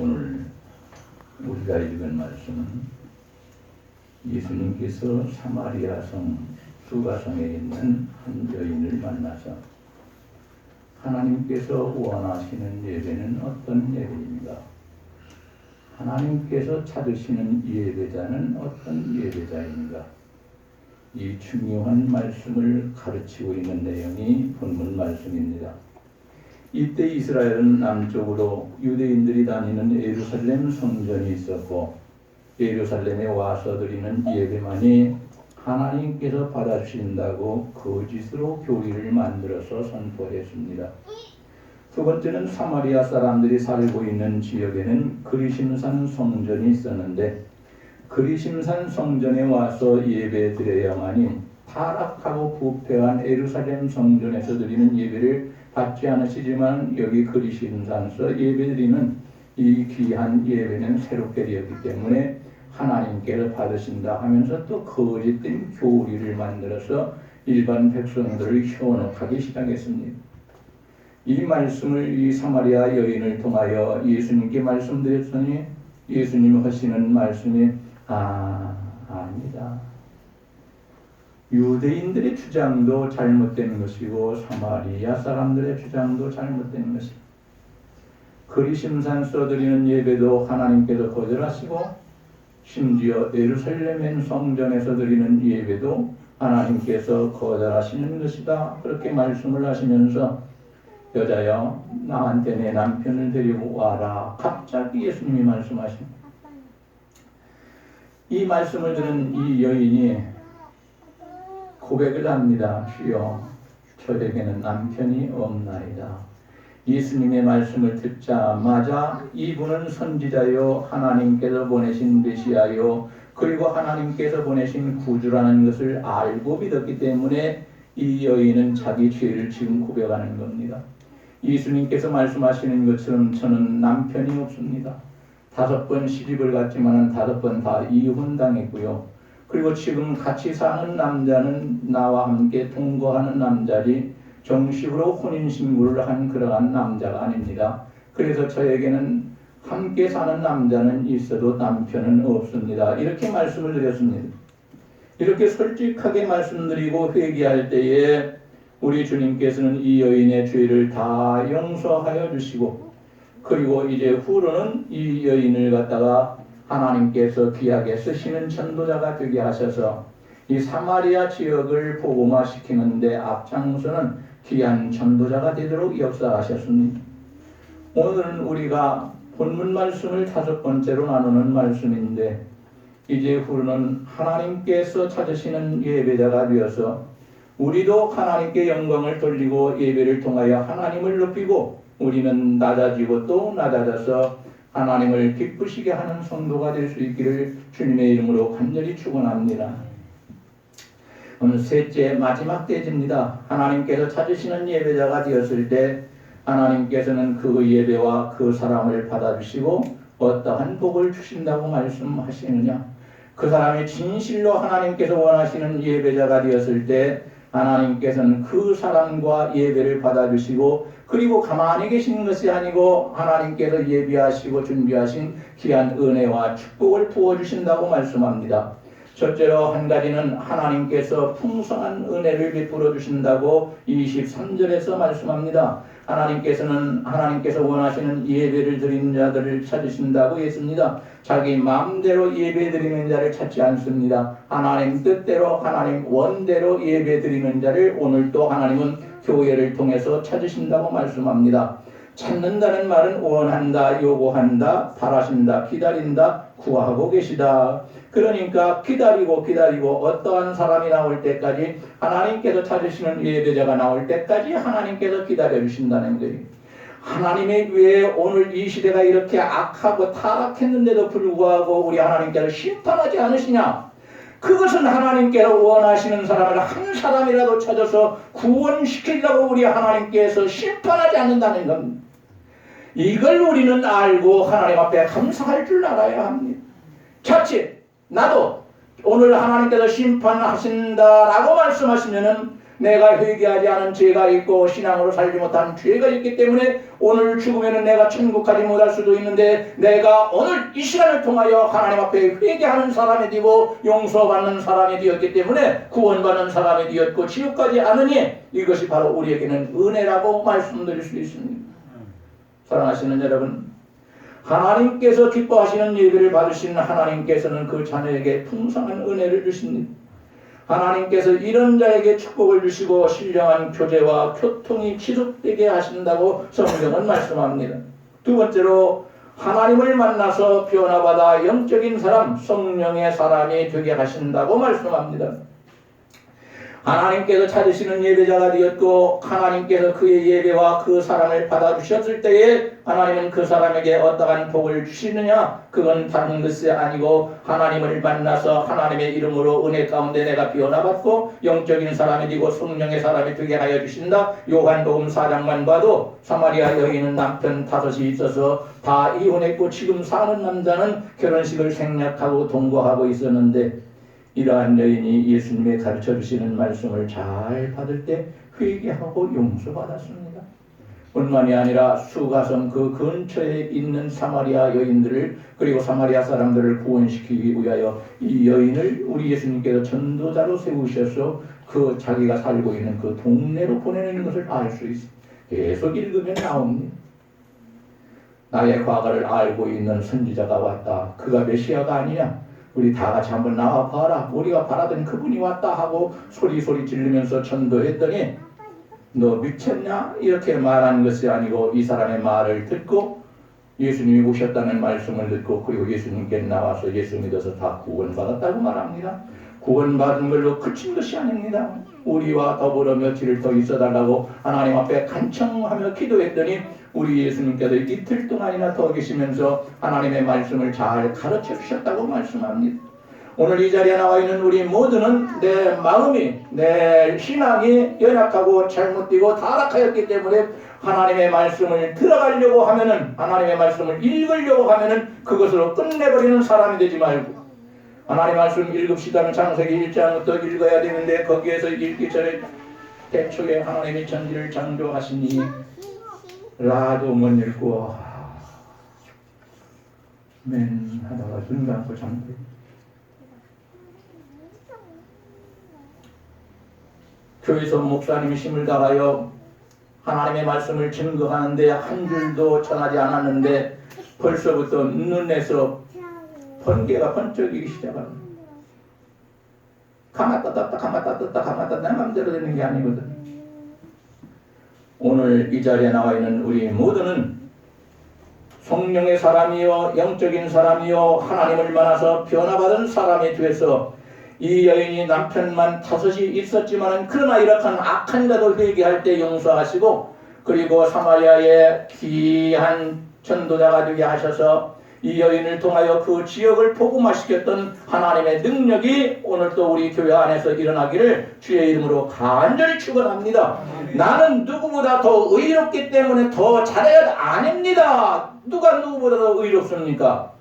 오늘 우리가 읽은 말씀은 예수님께서 사마리아 성 수가성에 있는 한 여인을 만나서 하나님께서 원하시는 예배는 어떤 예배입니까? 하나님께서 찾으시는 예배자는 어떤 예배자입니까? 이 중요한 말씀을 가르치고 있는 내용이 본문 말씀입니다. 이때 이스라엘은 남쪽으로 유대인들이 다니는 예루살렘 성전이 있었고 예루살렘에 와서 드리는 예배만이 하나님께서 받아주신다고 거짓으로 교리를 만들어서 선포했습니다. 두 번째는 사마리아 사람들이 살고 있는 지역에는 그리심산 성전이 있었는데 그리심산 성전에 와서 예배 드려야만이 타락하고 부패한 예루살렘 성전에서 드리는 예배를 받지 않으시지만 여기 그리심산에서 예배드리는 이 귀한 예배는 새롭게 되었기 때문에 하나님께서 받으신다 하면서 또 거짓된 교리를 만들어서 일반 백성들을 현혹하기 시작했습니다. 이 말씀을 이 사마리아 여인을 통하여 예수님께 말씀드렸더니 예수님 하시는 말씀이 아니다. 유대인들의 주장도 잘못된 것이고 사마리아 사람들의 주장도 잘못된 것이고 그리심산서 드리는 예배도 하나님께서 거절하시고 심지어 예루살렘 성전에서 드리는 예배도 하나님께서 거절하시는 것이다. 그렇게 말씀을 하시면서 여자여 나한테 내 남편을 데리고 와라. 갑자기 예수님이 말씀하십니다. 이 말씀을 들은 이 여인이 고백을 합니다. 주여 저에게는 남편이 없나이다. 예수님의 말씀을 듣자마자 이분은 선지자요 하나님께서 보내신 메시아요 그리고 하나님께서 보내신 구주라는 것을 알고 믿었기 때문에 이 여인은 자기 죄를 지금 고백하는 겁니다. 예수님께서 말씀하시는 것처럼 저는 남편이 없습니다. 5번 시집을 갔지만 5번 다 이혼당했고요. 그리고 지금 같이 사는 남자는 나와 함께 동거하는 남자지 정식으로 혼인신고를 한 그러한 남자가 아닙니다. 그래서 저에게는 함께 사는 남자는 있어도 남편은 없습니다. 이렇게 말씀을 드렸습니다. 이렇게 솔직하게 말씀드리고 회개할 때에 우리 주님께서는 이 여인의 죄를 다 용서하여 주시고 그리고 이제 후로는 이 여인을 갖다가 하나님께서 귀하게 쓰시는 전도자가 되게 하셔서 이 사마리아 지역을 복음화시키는 데 앞장서는 귀한 전도자가 되도록 역사하셨습니다. 오늘은 우리가 본문 말씀을 5번째로 나누는 말씀인데 이제 후로는 하나님께서 찾으시는 예배자가 되어서 우리도 하나님께 영광을 돌리고 예배를 통하여 하나님을 높이고 우리는 낮아지고 또 낮아져서 하나님을 기쁘시게 하는 성도가 될 수 있기를 주님의 이름으로 간절히 축원합니다. 오늘 셋째 마지막 대지입니다. 하나님께서 찾으시는 예배자가 되었을 때 하나님께서는 그 예배와 그 사람을 받아주시고 어떠한 복을 주신다고 말씀하시느냐. 그 사람이 진실로 하나님께서 원하시는 예배자가 되었을 때 하나님께서는 그 사람과 예배를 받아주시고 그리고 가만히 계시는 것이 아니고 하나님께서 예비하시고 준비하신 귀한 은혜와 축복을 부어주신다고 말씀합니다. 첫째로 한 가지는 하나님께서 풍성한 은혜를 베풀어 주신다고 23절에서 말씀합니다. 하나님께서 원하시는 예배를 드리는 자들을 찾으신다고 했습니다. 자기 마음대로 예배 드리는 자를 찾지 않습니다. 하나님 뜻대로 하나님 원대로 예배 드리는 자를 오늘도 하나님은 교회를 통해서 찾으신다고 말씀합니다. 찾는다는 말은 원한다, 요구한다, 바라신다, 기다린다, 구하고 계시다. 그러니까 기다리고 어떠한 사람이 나올 때까지 하나님께서 찾으시는 예배자가 나올 때까지 하나님께서 기다려주신다는 거예요. 하나님의 왜 오늘 이 시대가 이렇게 악하고 타락했는데도 불구하고 우리 하나님께서 심판하지 않으시냐? 그것은 하나님께서 원하시는 사람을 한 사람이라도 찾아서 구원시키려고 우리 하나님께서 심판하지 않는다는 겁니다. 이걸 우리는 알고 하나님 앞에 감사할 줄 알아야 합니다. 자칫 나도 오늘 하나님께서 심판하신다라고 말씀하시면은 내가 회개하지 않은 죄가 있고 신앙으로 살지 못한 죄가 있기 때문에 오늘 죽으면 내가 천국 가지 못할 수도 있는데, 내가 오늘 이 시간을 통하여 하나님 앞에 회개하는 사람이 되고 용서받는 사람이 되었기 때문에 구원받는 사람이 되었고 지옥 가지 않으니 이것이 바로 우리에게는 은혜라고 말씀드릴 수 있습니다. 사랑하시는 여러분, 하나님께서 기뻐하시는 예배를 받으신 하나님께서는 그 자녀에게 풍성한 은혜를 주십니다. 하나님께서 이런 자에게 축복을 주시고 신령한 교제와 교통이 지속되게 하신다고 성경은 말씀합니다. 두 번째로, 하나님을 만나서 변화받아 영적인 사람, 성령의 사람이 되게 하신다고 말씀합니다. 하나님께서 찾으시는 예배자가 되었고 하나님께서 그의 예배와 그 사랑을 받아주셨을 때에 하나님은 그 사람에게 어떠한 복을 주시느냐? 그건 다른 것이 아니고 하나님을 만나서 하나님의 이름으로 은혜 가운데 내가 변화받고 영적인 사람이 되고 성령의 사람이 되게 하여 주신다. 요한복음 4장만 봐도 사마리아 여인은 남편 5이 있어서 다 이혼했고 지금 사는 남자는 결혼식을 생략하고 동거하고 있었는데, 이러한 여인이 예수님의 가르쳐주시는 말씀을 잘 받을 때 회개하고 용서받았습니다. 뿐만이 아니라 수가성 그 근처에 있는 사마리아 여인들을, 그리고 사마리아 사람들을 구원시키기 위하여 이 여인을 우리 예수님께서 전도자로 세우셔서 그 자기가 살고 있는 그 동네로 보내는 것을 알 수 있습니다. 계속 읽으면 나옵니다. 나의 과거를 알고 있는 선지자가 왔다. 그가 메시아가 아니냐? 우리 다 같이 한번 나와봐라. 우리가 바라던 그분이 왔다 하고 소리 지르면서 전도했더니, 너 미쳤냐? 이렇게 말하는 것이 아니고 이 사람의 말을 듣고 예수님이 오셨다는 말씀을 듣고 그리고 예수님께 나와서 예수 믿어서 다 구원받았다고 말합니다. 구원받은 걸로 그친 것이 아닙니다. 우리와 더불어 며칠을 더 있어달라고 하나님 앞에 간청하며 기도했더니 우리 예수님께서 이틀 동안이나 더 계시면서 하나님의 말씀을 잘 가르쳐 주셨다고 말씀합니다. 오늘 이 자리에 나와 있는 우리 모두는 내 마음이, 내 신앙이 연약하고 잘못되고 타락하였기 때문에 하나님의 말씀을 들어가려고 하면은, 하나님의 말씀을 읽으려고 하면은 그것으로 끝내버리는 사람이 되지 말고, 하나님의 말씀 읽읍시다는 창세기 1장부터 읽어야 되는데 거기에서 읽기 전에 태초에 하나님이 천지를 창조하시니 라도 못 읽고 맨 하다가 눈 감고 잠들. 교회에서 목사님이 힘을 다하여 하나님의 말씀을 증거하는데 한 줄도 전하지 않았는데 벌써부터 눈에서 번개가 번쩍이기 시작합니다. 가만다 떴다 내 맘대로 되는 게 아니거든. 오늘 이 자리에 나와 있는 우리 모두는 성령의 사람이요 영적인 사람이요 하나님을 만나서 변화받은 사람이 되어서, 이 여인이 남편만 5이 있었지만 그러나 이렇게 악한 자도 회개할 때 용서하시고, 그리고 사마리아의 귀한 전도자가 되게 하셔서 이 여인을 통하여 그 지역을 복음화시켰던 하나님의 능력이 오늘 또 우리 교회 안에서 일어나기를 주의 이름으로 간절히 축원합니다. 나는 누구보다 더 의롭기 때문에 더 잘해야 아닙니다. 누가 누구보다 더 의롭습니까?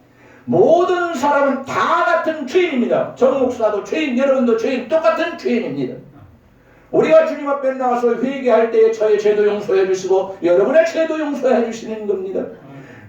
모든 사람은 다 같은 죄인입니다. 정 목사도 죄인, 여러분도 죄인, 똑같은 죄인입니다. 우리가 주님 앞에 나와서 회개할 때에 저의 죄도 용서해 주시고 여러분의 죄도 용서해 주시는 겁니다.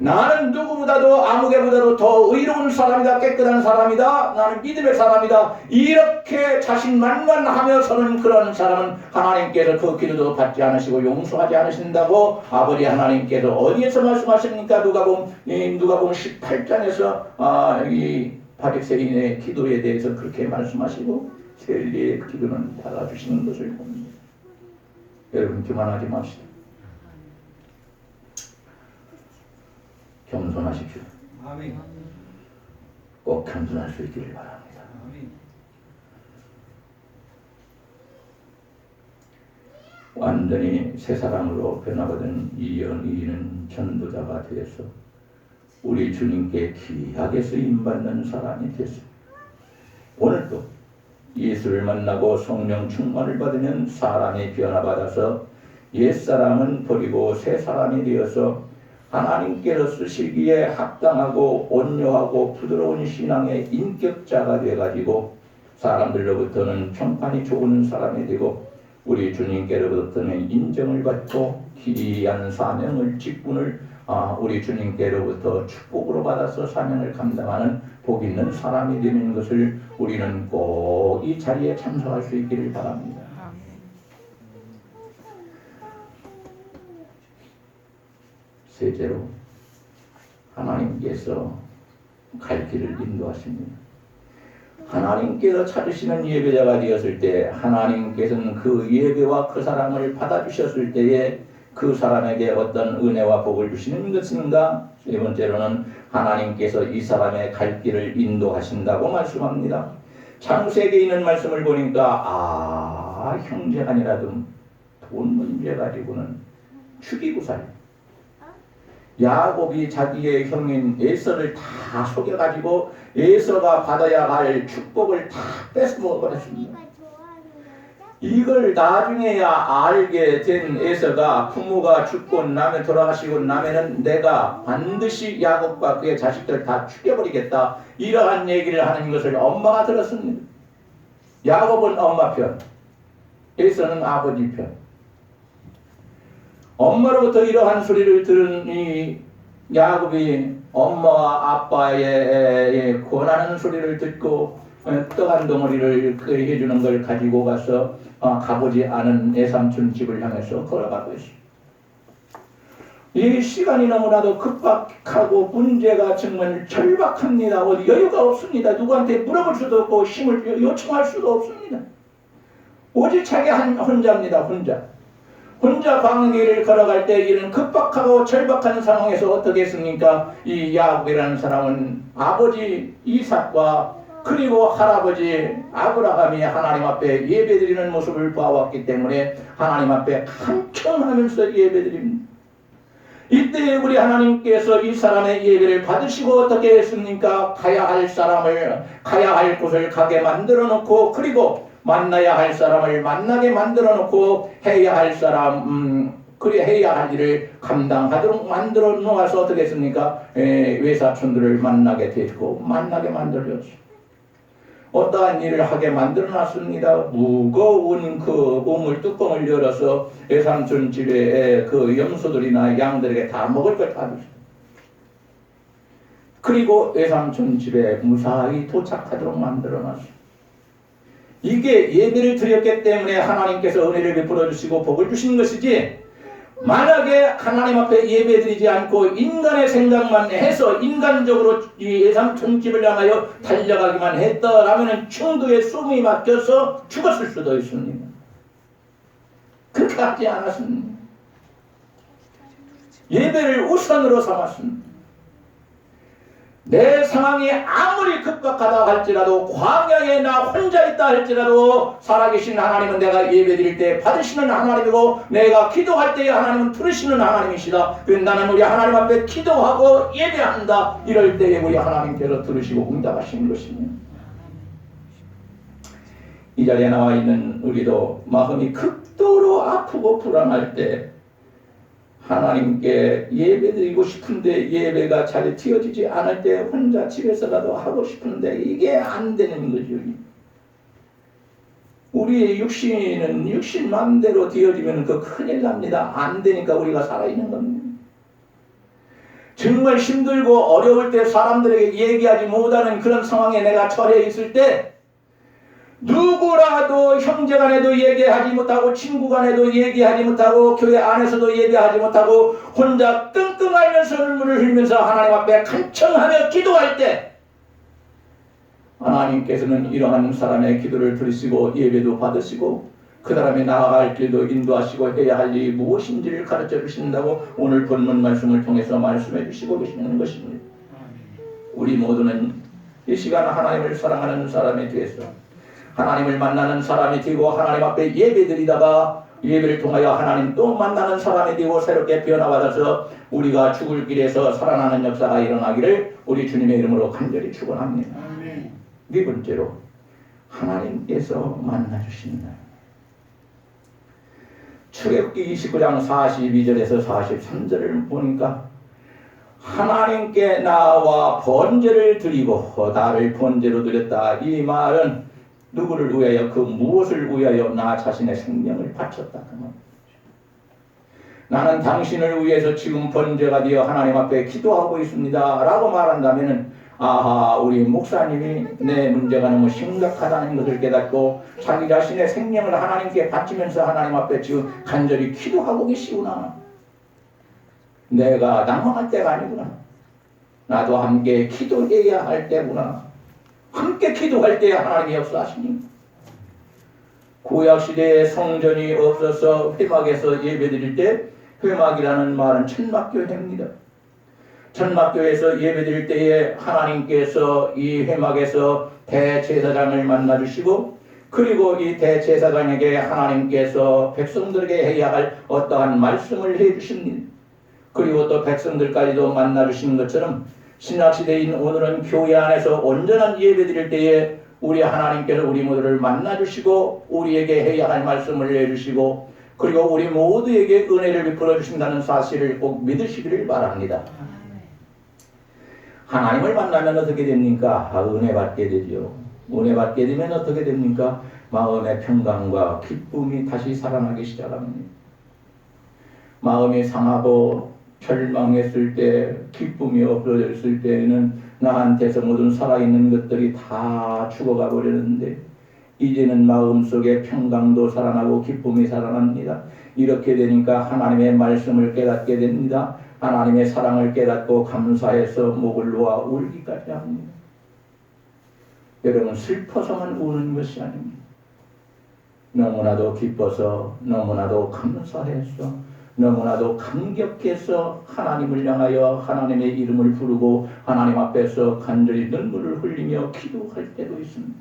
나는 누구보다도 아무개보다도 더 의로운 사람이다, 깨끗한 사람이다, 나는 믿음의 사람이다, 이렇게 자신만만하며서는 그런 사람은 하나님께서 그 기도도 받지 않으시고 용서하지 않으신다고 아버지 하나님께서 어디에서 말씀하십니까? 누가복음 18장에서 이 바리새인의 기도에 대해서 그렇게 말씀하시고 세리의 기도는 받아주시는 것을 봅니다. 여러분 교만하지 맙시다. 겸손하십시오. 아멘. 꼭 겸손할 수 있기를 바랍니다. 아멘. 완전히 새 사람으로 변화받은 이 여인은 전도자가 되어서 우리 주님께 귀하게 쓰임받는 사람이 되었습니다. 오늘도 예수를 만나고 성령 충만을 받으면 사람이 변화받아서 옛사람은 버리고 새 사람이 되어서 하나님께서 쓰시기에 합당하고 온유하고 부드러운 신앙의 인격자가 되어가지고 사람들로부터는 평판이 좋은 사람이 되고 우리 주님께로부터는 인정을 받고 기이한 사명을 직분을 우리 주님께로부터 축복으로 받아서 사명을 감당하는 복 있는 사람이 되는 것을 우리는 꼭 이 자리에 참석할 수 있기를 바랍니다. 셋째로 하나님께서 갈 길을 인도하십니다. 하나님께서 찾으시는 예배자가 되었을 때 하나님께서는 그 예배와 그 사람을 받아주셨을 때에 그 사람에게 어떤 은혜와 복을 주시는 것인가? 세 번째로는 하나님께서 이 사람의 갈 길을 인도하신다고 말씀합니다. 창세기에 있는 말씀을 보니까 형제간이라도 돈 문제 가지고는 죽이고 살고 야곱이 자기의 형인 에서를 다 속여가지고 에서가 받아야 할 축복을 다 뺏어먹어버렸습니다. 이걸 나중에야 알게 된 에서가 부모가 죽고 나면 돌아가시고 나면은 내가 반드시 야곱과 그의 자식들 다 죽여버리겠다 이러한 얘기를 하는 것을 엄마가 들었습니다. 야곱은 엄마 편, 에서는 아버지 편. 엄마로부터 이러한 소리를 들은 이 야곱이 엄마와 아빠의 권하는 소리를 듣고 떡 한 덩어리를 해주는 걸 가지고 가서 가보지 않은 애삼촌 집을 향해서 걸어가고 있습니다. 이 시간이 너무나도 급박하고 문제가 정말 절박합니다. 어디 여유가 없습니다. 누구한테 물어볼 수도 없고 힘을 요청할 수도 없습니다. 오직 자기 혼자입니다. 혼자 광길을 걸어갈 때 이런 급박하고 절박한 상황에서 어떻게 했습니까? 이 야곱이라는 사람은 아버지 이삭과 그리고 할아버지 아브라함이 하나님 앞에 예배드리는 모습을 보아왔기 때문에 하나님 앞에 간청하면서 예배드립니다. 이때 우리 하나님께서 이 사람의 예배를 받으시고 어떻게 했습니까? 가야 할 곳을 가게 만들어 놓고 그리고 만나야 할 사람을 만나게 만들어 놓고 해야 할 일을 감당하도록 만들어 놓아서 어떻게 했습니까? 외사촌들을 만나게 되고 만나게 만들었습니다. 어떠한 일을 하게 만들어 놨습니다. 무거운 그 우물 뚜껑을 열어서 외삼촌 집에 그 염소들이나 양들에게 다 먹을 걸 다 줬습니다. 그리고 외삼촌 집에 무사히 도착하도록 만들어 놨습니다. 이게 예배를 드렸기 때문에 하나님께서 은혜를 베풀어 주시고 복을 주신 것이지, 만약에 하나님 앞에 예배드리지 않고 인간의 생각만 해서 인간적으로 이 외삼촌 집을 향하여 달려가기만 했더라면 중도에 숨이 막혀서 죽었을 수도 있습니다. 그렇게 하지 않았습니다. 예배를 우선으로 삼았습니다. 내 상황이 아무리 급박하다 할지라도, 광야에 나 혼자 있다 할지라도 살아계신 하나님은 내가 예배드릴 때 받으시는 하나님이고, 내가 기도할 때에 하나님은 들으시는 하나님이시다. 나는 우리 하나님 앞에 기도하고 예배한다. 이럴 때에 우리 하나님께서 들으시고 응답하시는 것입니다. 이 자리에 나와 있는 우리도 마음이 극도로 아프고 불안할 때 하나님께 예배드리고 싶은데 예배가 잘 튀어지지 않을 때 혼자 집에서라도 하고 싶은데 이게 안 되는 거죠. 우리의 육신은 육신 마음대로 되어지면 그 큰일 납니다. 안 되니까 우리가 살아있는 겁니다. 정말 힘들고 어려울 때 사람들에게 얘기하지 못하는 그런 상황에 내가 처해 있을 때 누구라도 형제간에도 얘기하지 못하고 친구간에도 얘기하지 못하고 교회 안에서도 얘기하지 못하고 혼자 끙끙 앓면서 눈물을 흘리면서 하나님 앞에 간청하며 기도할 때 하나님께서는 이러한 사람의 기도를 들으시고 예배도 받으시고 그 사람이 나아갈 길도 인도하시고 해야 할 일이 무엇인지를 가르쳐 주신다고 오늘 본문 말씀을 통해서 말씀해 주시고 계시는 것입니다. 우리 모두는 이 시간 하나님을 사랑하는 사람이 되어서 하나님을 만나는 사람이 되고 하나님 앞에 예배드리다가 예배를 통하여 하나님 또 만나는 사람이 되고 새롭게 변화받아서 우리가 죽을 길에서 살아나는 역사가 일어나기를 우리 주님의 이름으로 간절히 축원합니다. 네 번째로 하나님께서 만나주신다. 출애굽기 29장 42절에서 43절을 보니까 하나님께 나와 번제를 드리고 나를 번제로 드렸다. 이 말은 누구를 위하여 그 무엇을 위하여 나 자신의 생명을 바쳤다. 나는 당신을 위해서 지금 번제가 되어 하나님 앞에 기도하고 있습니다 라고 말한다면 아하, 우리 목사님이 내 문제가 너무 심각하다는 것을 깨닫고 자기 자신의 생명을 하나님께 바치면서 하나님 앞에 지금 간절히 기도하고 계시구나. 내가 낭망할 때가 아니구나. 나도 함께 기도해야 할 때구나. 함께 기도할 때 하나님이 역사하시니. 구약시대에 성전이 없어서 회막에서 예배드릴 때, 회막이라는 말은 천막교회입니다. 천막교회에서 예배드릴 때에 하나님께서 이 회막에서 대제사장을 만나주시고, 그리고 이 대제사장에게 하나님께서 백성들에게 해야 할 어떠한 말씀을 해주십니다. 그리고 또 백성들까지도 만나주신 것처럼 신약시대인 오늘은 교회 안에서 온전한 예배드릴 때에 우리 하나님께서 우리 모두를 만나주시고 우리에게 해야 할 말씀을 해주시고 그리고 우리 모두에게 은혜를 베풀어 주신다는 사실을 꼭 믿으시기를 바랍니다. 하나님을 만나면 어떻게 됩니까? 은혜 받게 되죠. 은혜 받게 되면 어떻게 됩니까? 마음의 평강과 기쁨이 다시 살아나기 시작합니다. 마음이 상하고 절망했을 때, 기쁨이 없어졌을 때에는 나한테서 모든 살아있는 것들이 다 죽어가 버렸는데 이제는 마음속에 평강도 살아나고 기쁨이 살아납니다. 이렇게 되니까 하나님의 말씀을 깨닫게 됩니다. 하나님의 사랑을 깨닫고 감사해서 목을 놓아 울기까지 합니다. 여러분, 슬퍼서만 우는 것이 아닙니다. 너무나도 기뻐서, 너무나도 감사해서, 너무나도 감격해서 하나님을 향하여 하나님의 이름을 부르고 하나님 앞에서 간절히 눈물을 흘리며 기도할 때도 있습니다.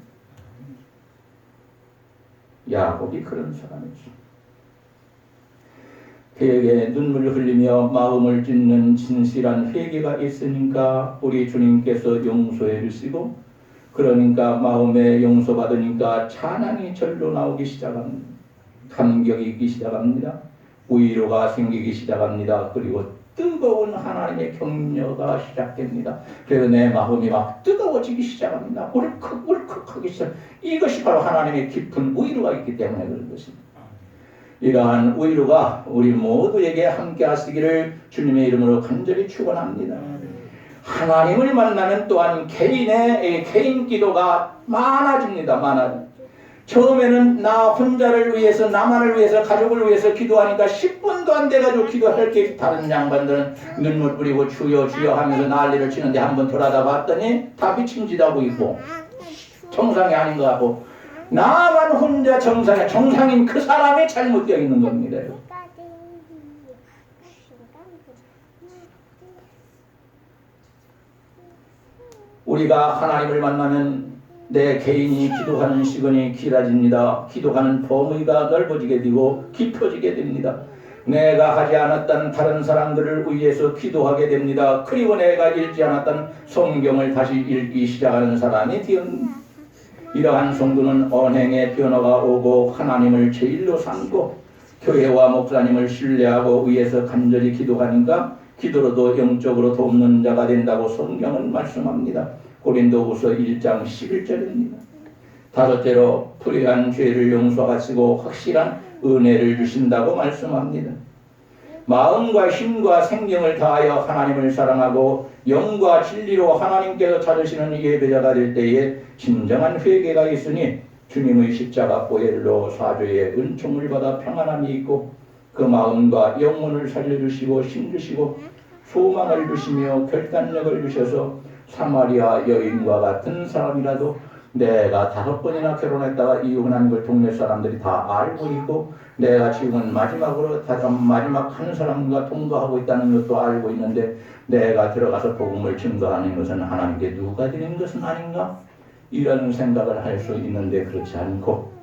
야곱이 그런 사람이죠. 그에게 눈물을 흘리며 마음을 찢는 진실한 회개가 있으니까 우리 주님께서 용서해 주시고, 그러니까 마음에 용서받으니까 찬양이 절로 나오기 시작합니다. 감격이 있기 시작합니다. 위로가 생기기 시작합니다. 그리고 뜨거운 하나님의 격려가 시작됩니다. 그래서 내 마음이 막 뜨거워지기 시작합니다. 울컥울컥하기 시작. 이것이 바로 하나님의 깊은 위로가 있기 때문에 그런 것입니다. 이러한 위로가 우리 모두에게 함께 하시기를 주님의 이름으로 간절히 축원합니다. 하나님을 만나면 또한 개인 기도가 많아집니다. 처음에는 나 혼자를 위해서, 나만을 위해서, 가족을 위해서 기도하니까 10분도 안 돼가지고 기도할 게, 다른 양반들은 눈물 뿌리고 주여 주여 하면서 난리를 치는데 한번 돌아다 봤더니 다 미친 짓 하고 있고 정상이 아닌 거 하고, 나만 혼자 정상인 그 사람이 잘못되어 있는 겁니다. 우리가 하나님을 만나면 내 개인이 기도하는 시간이 길어집니다. 기도하는 범위가 넓어지게 되고 깊어지게 됩니다. 내가 하지 않았던 다른 사람들을 위해서 기도하게 됩니다. 그리고 내가 읽지 않았던 성경을 다시 읽기 시작하는 사람이 되었습니다. 이러한 성도는 언행의 변화가 오고 하나님을 제일로 삼고 교회와 목사님을 신뢰하고 위해서 간절히 기도하니까 기도로도 영적으로 돕는 자가 된다고 성경은 말씀합니다. 고린도후서 1장 11절입니다. 다섯째로 불의한 죄를 용서하시고 확실한 은혜를 주신다고 말씀합니다. 마음과 힘과 생명을 다하여 하나님을 사랑하고 영과 진리로 하나님께서 찾으시는 예배자가 될 때에 진정한 회개가 있으니 주님의 십자가 보혈로 사죄의 은총을 받아 평안함이 있고 그 마음과 영혼을 살려주시고 힘주시고 소망을 주시며 결단력을 주셔서 사마리아 여인과 같은 사람이라도 내가 5번이나 결혼했다가 이혼한 걸 동네 사람들이 다 알고 있고 내가 지금은 마지막 한 사람과 통과하고 있다는 것도 알고 있는데 내가 들어가서 복음을 증거하는 것은 하나님께 누가 드리는 것은 아닌가? 이런 생각을 할 수 있는데 그렇지 않고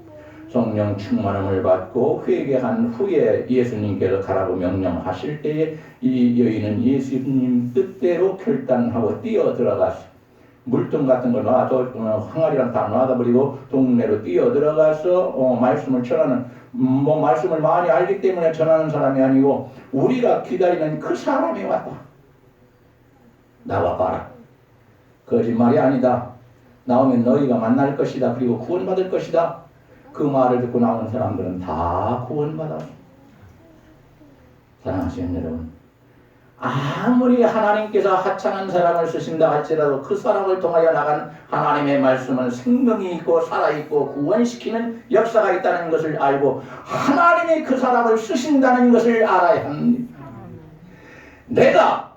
성령 충만함을 받고 회개한 후에 예수님께서 가라고 명령하실 때에 이 여인은 예수님 뜻대로 결단하고 뛰어들어가서 물통 같은 걸 놔도 항아리랑 다 놔둬버리고 동네로 뛰어들어가서 말씀을 전하는, 말씀을 많이 알기 때문에 전하는 사람이 아니고 우리가 기다리는 그 사람이 왔다. 나와 봐라. 거짓말이 아니다. 나오면 너희가 만날 것이다. 그리고 구원받을 것이다. 그 말을 듣고 나오는 사람들은 다 구원받아. 사랑하시는 여러분, 아무리 하나님께서 하찮은 사람을 쓰신다 할지라도 그 사람을 통하여 나간 하나님의 말씀은 생명이 있고 살아있고 구원시키는 역사가 있다는 것을 알고 하나님이 그 사람을 쓰신다는 것을 알아야 합니다. 내가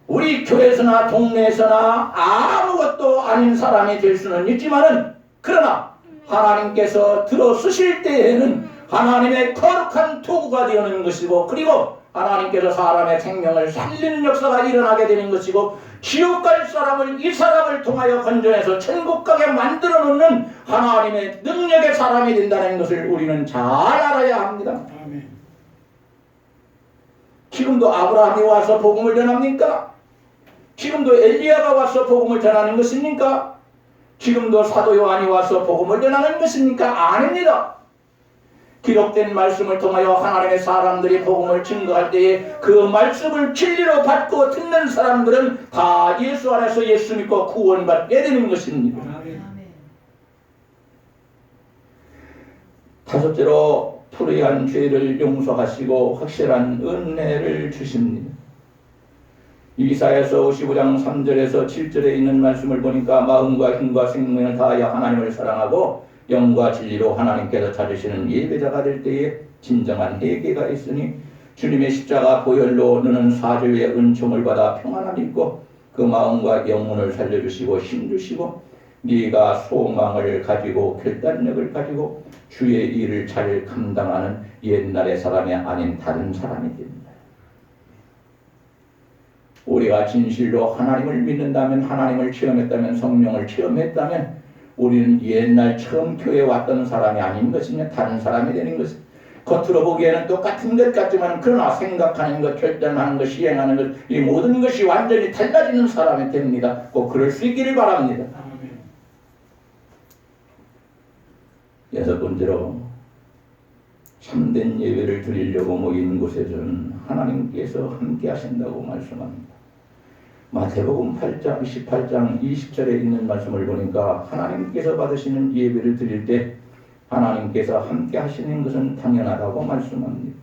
우리 교회에서나 동네에서나 아무것도 아닌 사람이 될 수는 있지만은, 그러나 하나님께서 들어 쓰실 때에는 하나님의 거룩한 도구가 되는 것이고, 그리고 하나님께서 사람의 생명을 살리는 역사가 일어나게 되는 것이고, 지옥 갈 사람을 이 사람을 통하여 건져내서 천국 가게 만들어 놓는 하나님의 능력의 사람이 된다는 것을 우리는 잘 알아야 합니다. 아멘. 지금도 아브라함이 와서 복음을 전합니까? 지금도 엘리야가 와서 복음을 전하는 것입니까? 지금도 사도 요한이 와서 복음을 전하는 것입니까? 아닙니다. 기록된 말씀을 통하여 하나님의 사람들이 복음을 증거할 때에 그 말씀을 진리로 받고 듣는 사람들은 다 예수 안에서 예수 믿고 구원받게 되는 것입니다. 다섯째로 불의한 죄를 용서하시고 확실한 은혜를 주십니다. 이사야서 55장 3절에서 7절에 있는 말씀을 보니까 마음과 힘과 생명을 다하여 하나님을 사랑하고 영과 진리로 하나님께서 찾으시는 예배자가 될 때에 진정한 회개가 있으니 주님의 십자가 보혈로 너는 사죄의 은총을 받아 평안을 입고 그 마음과 영혼을 살려주시고 힘주시고 네가 소망을 가지고 결단력을 가지고 주의 일을 잘 감당하는 옛날의 사람이 아닌 다른 사람이 됩니다. 우리가 진실로 하나님을 믿는다면, 하나님을 체험했다면, 성령을 체험했다면 우리는 옛날 처음 교회에 왔던 사람이 아닌 것이며 다른 사람이 되는 것입니다. 겉으로 보기에는 똑같은 것 같지만 그러나 생각하는 것, 결단하는 것, 시행하는 것, 이 모든 것이 완전히 달라지는 사람이 됩니다. 꼭 그럴 수 있기를 바랍니다. 여섯 번째로 참된 예배를 드리려고 모인 곳에서는 하나님께서 함께 하신다고 말씀합니다. 마태복음 8장 28장 20절에 있는 말씀을 보니까 하나님께서 받으시는 예배를 드릴 때 하나님께서 함께 하시는 것은 당연하다고 말씀합니다.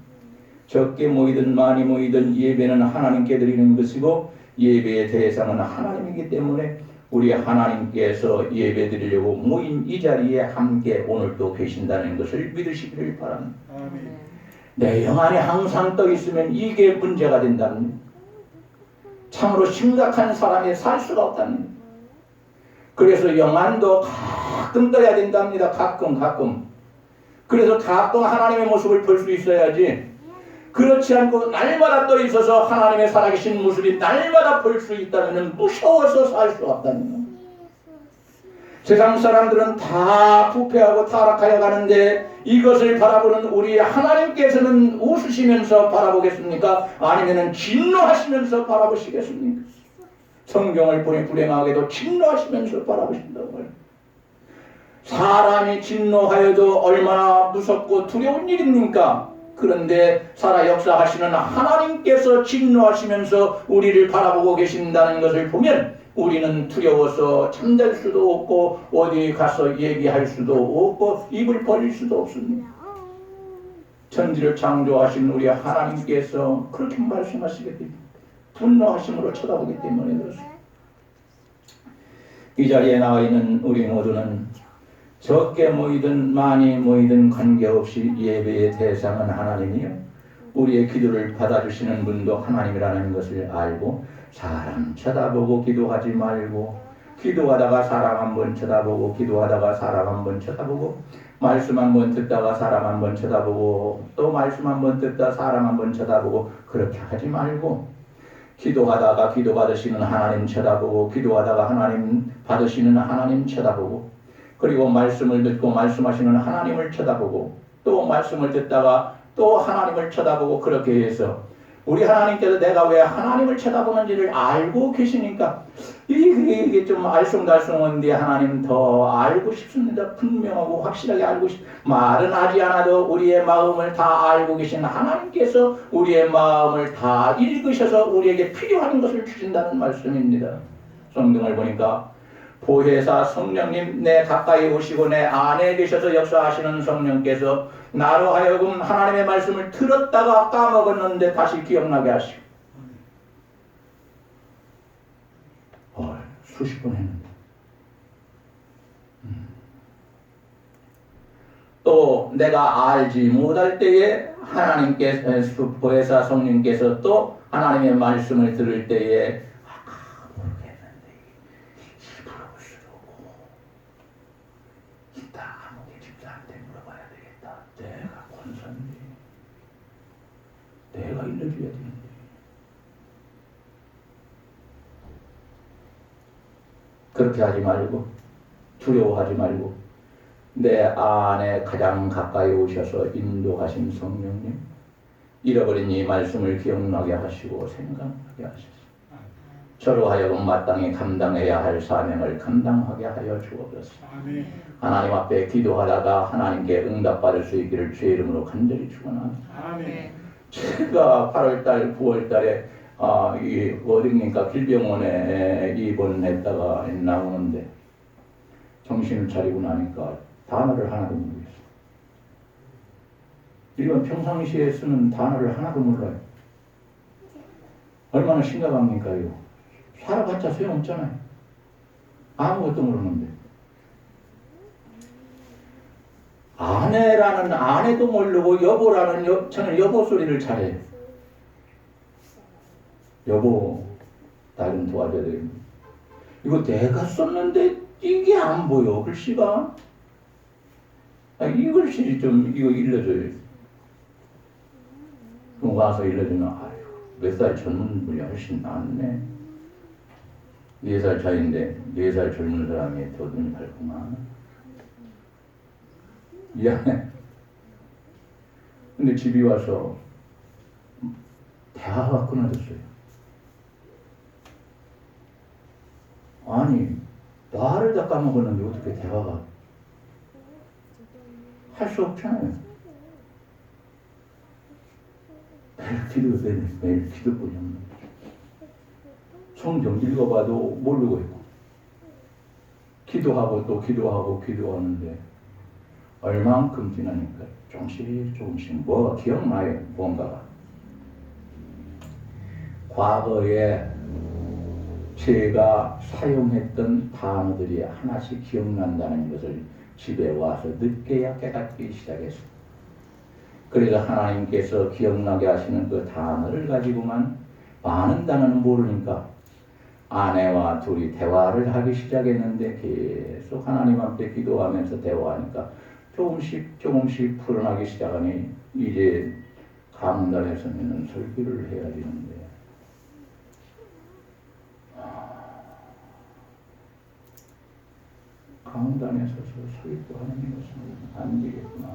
적게 모이든 많이 모이든 예배는 하나님께 드리는 것이고 예배의 대상은 하나님이기 때문에 우리 하나님께서 예배 드리려고 모인 이 자리에 함께 오늘도 계신다는 것을 믿으시기를 바랍니다. 내 영 안에 항상 떠 있으면 이게 문제가 된답니다. 참으로 심각한 사람이 살 수가 없답니다. 그래서 영안도 가끔 떠야 된답니다. 가끔. 그래서 가끔 하나님의 모습을 볼 수 있어야지, 그렇지 않고 날마다 떠 있어서 하나님의 살아계신 모습이 날마다 볼 수 있다면 무서워서 살 수 없답니다. 세상 사람들은 다 부패하고 타락하여 가는데 이것을 바라보는 우리 하나님께서는 웃으시면서 바라보겠습니까? 아니면 진노하시면서 바라보시겠습니까? 성경을 보니 불행하게도 진노하시면서 바라보신다고 말합니다. 사람이 진노하여도 얼마나 무섭고 두려운 일입니까? 그런데 살아 역사하시는 하나님께서 진노하시면서 우리를 바라보고 계신다는 것을 보면 우리는 두려워서 잠잘 수도 없고 어디 가서 얘기할 수도 없고 입을 벌릴 수도 없습니다. 천지를 창조하신 우리 하나님께서 그렇게 말씀하시게 됩니다. 분노하심으로 쳐다보기 때문에 그렇습니다. 이 자리에 나와 있는 우리 모두는 적게 모이든 많이 모이든 관계없이 예배의 대상은 하나님이요, 우리의 기도를 받아주시는 분도 하나님이라는 것을 알고 사람 쳐다보고 기도하지 말고, 기도하다가 사람 한번 쳐다보고, 기도하다가 사람 한번 쳐다보고, 말씀 한번 듣다가 사람 한번 쳐다보고, 또 말씀 한번 듣다 사람 한번 쳐다보고, 그렇게 하지 말고 기도하다가 기도 받으시는 하나님 쳐다보고, 기도하다가 하나님 받으시는 하나님 쳐다보고, 그리고 말씀을 듣고 말씀하시는 하나님을 쳐다보고, 또 말씀을 듣다가 또 하나님을 쳐다보고, 그렇게 해서 우리 하나님께서 내가 왜 하나님을 쳐다보는지를 알고 계시니까 이게 좀 알쏭달쏭한데 하나님 더 알고 싶습니다. 분명하고 확실하게 알고 말은 하지 않아도 우리의 마음을 다 알고 계신 하나님께서 우리의 마음을 다 읽으셔서 우리에게 필요한 것을 주신다는 말씀입니다. 성경을 보니까 보혜사 성령님, 내 가까이 오시고 내 안에 계셔서 역사하시는 성령께서 나로 하여금 하나님의 말씀을 들었다가 까먹었는데 다시 기억나게 하시고 수십 번 했는데 또 내가 알지 못할 때에 하나님께서 보혜사 성령께서 또 하나님의 말씀을 들을 때에 모르겠는데 물어볼 수도 없고 이따 아무개 집사한테 물어봐야 되겠다. 내가 권사인데 내가 일러줘야 되는데 그렇게 하지 말고 두려워하지 말고 내 안에 가장 가까이 오셔서 인도하신 성령님, 잃어버린 이 말씀을 기억나게 하시고 생각나게 하셔서 저로 하여금 마땅히 감당해야 할 사명을 감당하게 하여 주옵소서. 하나님 앞에 기도하다가 하나님께 응답받을 수 있기를 주의 이름으로 간절히 축원합니다. 제가 8월달, 9월달에 이 어딘가 길병원에 입원했다가 나오는데 정신을 차리고 나니까 단어를 하나도 모르겠어요. 일반 평상시에 쓰는 단어를 하나도 몰라요. 얼마나 심각합니까 이거. 살아봤자 소용없잖아요. 아무것도 모르는데. 아내라는 아내도 모르고 여보라는 저는 여보 소리를 잘해요. 여보 나 좀 도와줘야 되겠네. 이거 내가 썼는데 이게 안 보여 글씨가. 이 글씨 좀 이거 일러줘요. 그럼 와서 일러주면 아유 몇 살 젊은 분이 훨씬 낫네. 4살 차이인데 4살 젊은 사람이 더 눈이 밝구만. 미안해. 근데 집에 와서 대화가 끊어졌어요. 아니 말을 다 까먹었는데 어떻게 대화가 할 수 없잖아요. 매일 기도뿐이 없는 거죠. 성경 읽어봐도 모르고 있고 기도하고 또 기도하는데 얼만큼 지나니까 조금씩 뭐가 기억나요. 뭔가가 과거에 제가 사용했던 단어들이 하나씩 기억난다는 것을 집에 와서 늦게야 깨닫기 시작했습니다. 그래서 하나님께서 기억나게 하시는 그 단어를 가지고만 많은 단어는 모르니까 아내와 둘이 대화를 하기 시작했는데 계속 하나님 앞에 기도하면서 대화하니까 조금씩 풀어나기 시작하니 이제 강단에서는 설교를 해야 되는데 강단에 서서 설교하는 것은 안 되겠구나.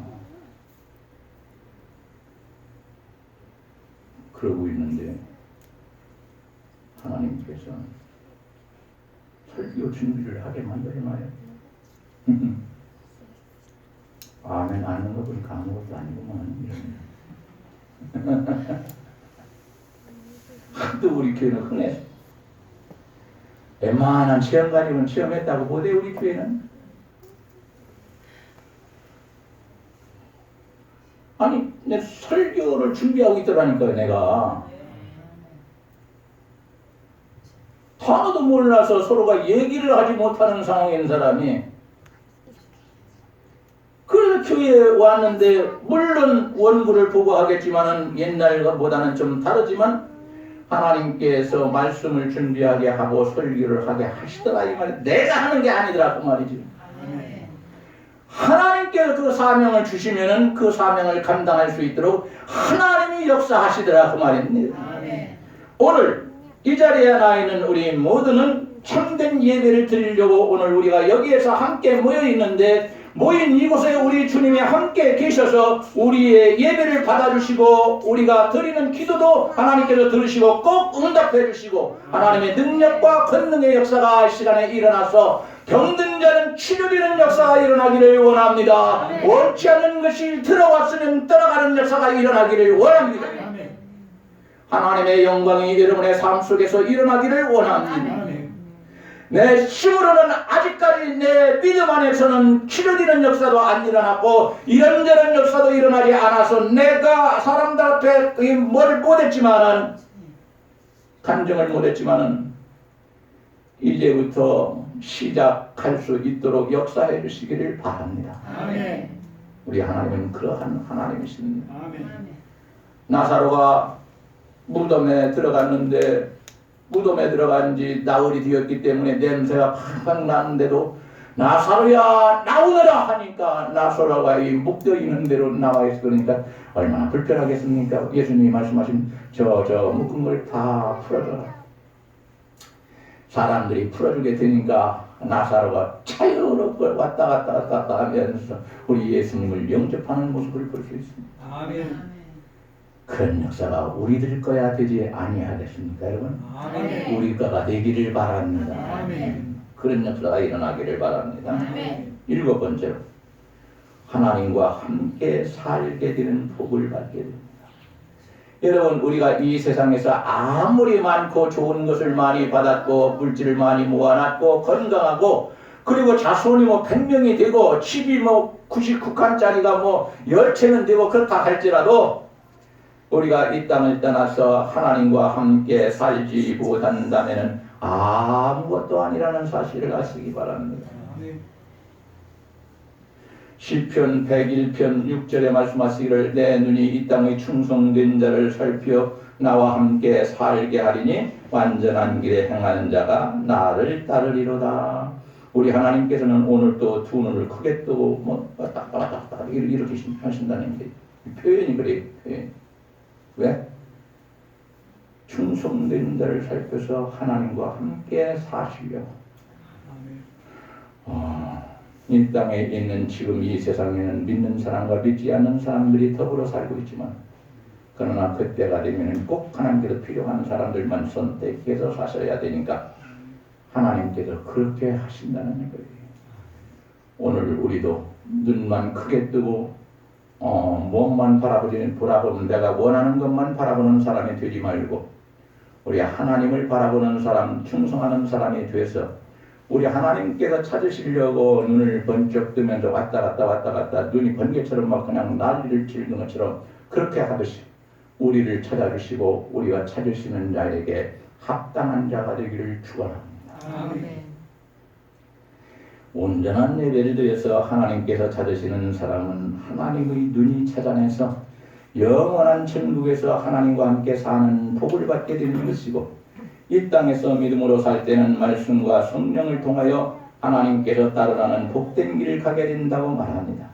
그러고 있는데 하나님께서 설교 준비를 하게 만들어놔요. 아멘 아는 거 보니까 아무것도 아니구만. 하도 우리 교회는 흔해. 웬만한 체험 가지고는 체험했다고 못해 우리 교회는. 아니 내 설교를 준비하고 있더라니까요. 내가 단어도 몰라서 서로가 얘기를 하지 못하는 상황인 사람이 그래서 교회에 왔는데 물론 원고를 보고 하겠지만은 옛날보다는 좀 다르지만 하나님께서 말씀을 준비하게 하고 설교를 하게 하시더라 이 말이 내가 하는 게 아니더라 그 말이지. 하나님께서 그 사명을 주시면은 그 사명을 감당할 수 있도록 하나님이 역사하시더라 그 말입니다. 오늘 이 자리에 나 있는 우리 모두는 참된 예배를 드리려고 오늘 우리가 여기에서 함께 모여 있는데 모인 이곳에 우리 주님이 함께 계셔서 우리의 예배를 받아주시고 우리가 드리는 기도도 하나님께서 들으시고 꼭 응답해 주시고 하나님의 능력과 권능의 역사가 이 시간에 일어나서 병든 자는 치료되는 역사가 일어나기를 원합니다. 원치 않는 것이 들어왔으면 떠나가는 역사가 일어나기를 원합니다. 하나님의 영광이 여러분의 삶 속에서 일어나기를 원합니다. 내 힘으로는 아직까지 내 믿음 안에서는 치료되는 역사도 안 일어났고 이런저런 역사도 일어나지 않아서 내가 사람들 앞에 뭘 못했지만은 간증을 못했지만은 이제부터 시작할 수 있도록 역사해 주시기를 바랍니다. 아멘. 우리 하나님은 그러한 하나님이십니다. 아멘. 나사로가 무덤에 들어갔는데 무덤에 들어간 지 나흘이 되었기 때문에 냄새가 팡팡 나는데도 나사로야 나오너라 하니까 나사로가 이 묶여 있는 대로 나와 있어. 그러니까 얼마나 불편하겠습니까? 예수님이 말씀하신 저 묶은 걸 다 풀어줘라. 사람들이 풀어주게 되니까 나사로가 자유롭게 왔다 갔다 하면서 우리 예수님을 영접하는 모습을 볼 수 있습니다. 아멘. 그런 역사가 우리들 거야 되지 아니하겠습니까, 여러분? 아멘. 우리 거가 되기를 바랍니다. 아멘. 그런 역사가 일어나기를 바랍니다. 아멘. 7번째로 하나님과 함께 살게 되는 복을 받게 됩니다. 여러분, 우리가 이 세상에서 아무리 많고 좋은 것을 많이 받았고 물질을 많이 모아놨고 건강하고 그리고 자손이 100명이 되고 집이 99칸짜리가 10채는 되고 그렇다 할지라도 우리가 이 땅을 떠나서 하나님과 함께 살지 못한다면 아무것도 아니라는 사실을 아시기 바랍니다. 아멘. 시편 101편 6절에 말씀하시기를 내 눈이 이 땅의 충성된 자를 살펴 나와 함께 살게 하리니 완전한 길에 행하는 자가 나를 따르리로다. 우리 하나님께서는 오늘도 두 눈을 크게 뜨고 왔다 갔다 이렇게 하신다는 게 표현이 그래요. 표현. 왜? 충성된 자를 살펴서 하나님과 함께 사시려고. 이 땅에 있는 지금 이 세상에는 믿는 사람과 믿지 않는 사람들이 더불어 살고 있지만 그러나 그때가 되면 꼭 하나님께서 필요한 사람들만 선택해서 사셔야 되니까 하나님께서 그렇게 하신다는 거예요. 오늘 우리도 눈만 크게 뜨고 몸만 바라보면 내가 원하는 것만 바라보는 사람이 되지 말고 우리 하나님을 바라보는 사람, 충성하는 사람이 돼서 우리 하나님께서 찾으시려고 눈을 번쩍 뜨면서 왔다 갔다 눈이 번개처럼 막 그냥 난리를 치는 것처럼 그렇게 하듯이 우리를 찾아주시고 우리가 찾으시는 자에게 합당한 자가 되기를 축원합니다. 아멘. 온전한 예배를 드려서 하나님께서 찾으시는 사람은 하나님의 눈이 찾아내서 영원한 천국에서 하나님과 함께 사는 복을 받게 되는 것이고 이 땅에서 믿음으로 살 때는 말씀과 성령을 통하여 하나님께서 따르라는 복된 길을 가게 된다고 말합니다.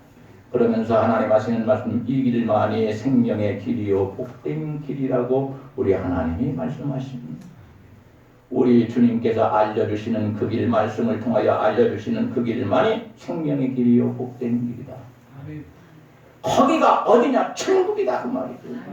그러면서 하나님 하시는 말씀 이 길만이 생명의 길이요 복된 길이라고 우리 하나님이 말씀하십니다. 우리 주님께서 알려주시는 그 길 말씀을 통하여 알려주시는 그 길만이 생명의 길이요 복된 길이다. 아멘. 거기가 어디냐? 천국이다 그 말이죠.